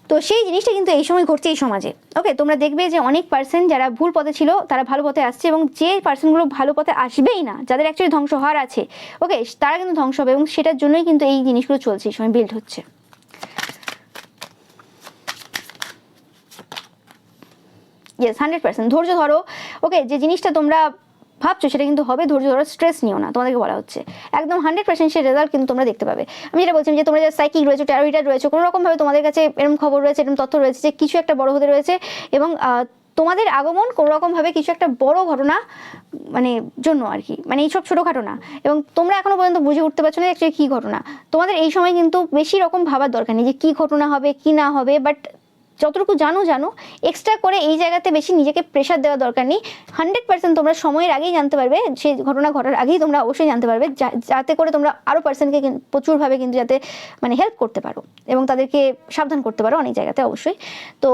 তো সেই জিনিসটা কিন্তু এই সময় ঘটছে এই সমাজে। ওকে, তোমরা দেখবে যে অনেক পার্সন যারা ভুল পথে ছিল তারা ভালো পথে আসছে, এবং যে পার্সনগুলো ভালো পথে আসবেই না, যাদের অ্যাকচুয়ালি ধ্বংস হওয়ার আছে, ওকে, তারা কিন্তু ধ্বংস হবে, এবং সেটার জন্যই কিন্তু এই জিনিসগুলো চলছে এই সময়, বিল্ড হচ্ছে। ইয়েস, 100% ধৈর্য ধরো। ওকে, যে জিনিসটা তোমরা ভাবছো সেটা কিন্তু হবে, ধৈর্য ধরো, স্ট্রেস নিও না, তোমাদেরকে বলা হচ্ছে একদম 100% সেই রেজাল্ট কিন্তু তোমরা দেখতে পাবে। আমি যেটা বলছিলাম যে তোমরা যারা সাইকিক রয়েছে, ট্যারো রিডার রয়েছে, কোনো রকমভাবে তোমাদের কাছে এরকম খবর রয়েছে, এরকম তথ্য রয়েছে যে কিছু একটা বড় হতে রয়েছে, এবং তোমাদের আগমন কোনো রকমভাবে কিছু একটা বড় ঘটনা মানে জন্য আর কি, মানে এইসব ছোটোখাটো না, এবং তোমরা এখনো পর্যন্ত বুঝে উঠতে পারছো না অ্যাকচুয়ালি কী ঘটনা। তোমাদের এই সময় কিন্তু বেশি রকম ভাবার দরকার নেই যে কী ঘটনা হবে কি না হবে, বাট যতটুকু জানো, এক্সট্রা করে এই জায়গাতে বেশি নিজেকে প্রেশার দেওয়া দরকার নেই। 100% তোমরা সময়ের আগেই জানতে পারবে, সেই ঘটনা ঘটার আগেই তোমরা অবশ্যই জানতে পারবে, যাতে করে তোমরা আরও পার্সনকে প্রচুরভাবে কিন্তু যাতে মানে হেল্প করতে পারো, এবং তাদেরকে সাবধান করতে পারো অনেক জায়গাতে অবশ্যই। তো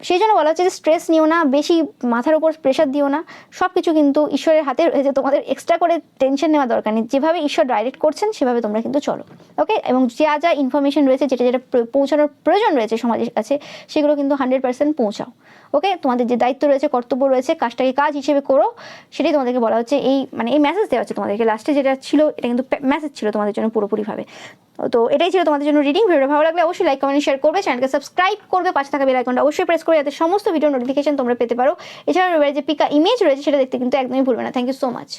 সেই জন্য বলা হচ্ছে যে স্ট্রেস নিও না, বেশি মাথার উপর প্রেশার দিও না, সব কিছু কিন্তু ঈশ্বরের হাতে রয়েছে, তোমাদের এক্সট্রা করে টেনশন নেওয়া দরকার নেই, যেভাবে ঈশ্বর ডাইরেক্ট করছেন সেভাবে তোমরা কিন্তু চলো। ওকে, এবং যা যা ইনফরমেশন রয়েছে, যেটা যেটা পৌঁছানোর প্রয়োজন রয়েছে সমাজের কাছে, সেগুলো কিন্তু 100% পৌঁছাও। ওকে, তোমাদের যে দায়িত্ব রয়েছে, কর্তব্য রয়েছে, কাজটাকে কাজ হিসেবে করো, সেটাই তোমাদেরকে বলা হচ্ছে। এই মানে এই মেসেজ দেওয়া হচ্ছে তোমাদেরকে, লাস্টে যেটা ছিল এটা কিন্তু মেসেজ ছিল তোমাদের জন্য পুরোপুরিভাবে। তো এটাই ছিল তোমাদের জন্য রিডিং। ভিডিওটা ভালো লাগলে অবশ্যই লাইক, কমেন্ট, শেয়ার করবে, চ্যানেলকে সাবস্ক্রাইব করবে, পাশে থাকা বেল আইকনটা অবশ্যই প্রেস করে যাতে সমস্ত ভিডিও নোটিফিকেশন তোমরা পেতে পারো। এছাড়াও যে পিকা ইমেজ রয়েছে সেটা দেখতে কিন্তু একদমই ভুলবে না। Thank you so much.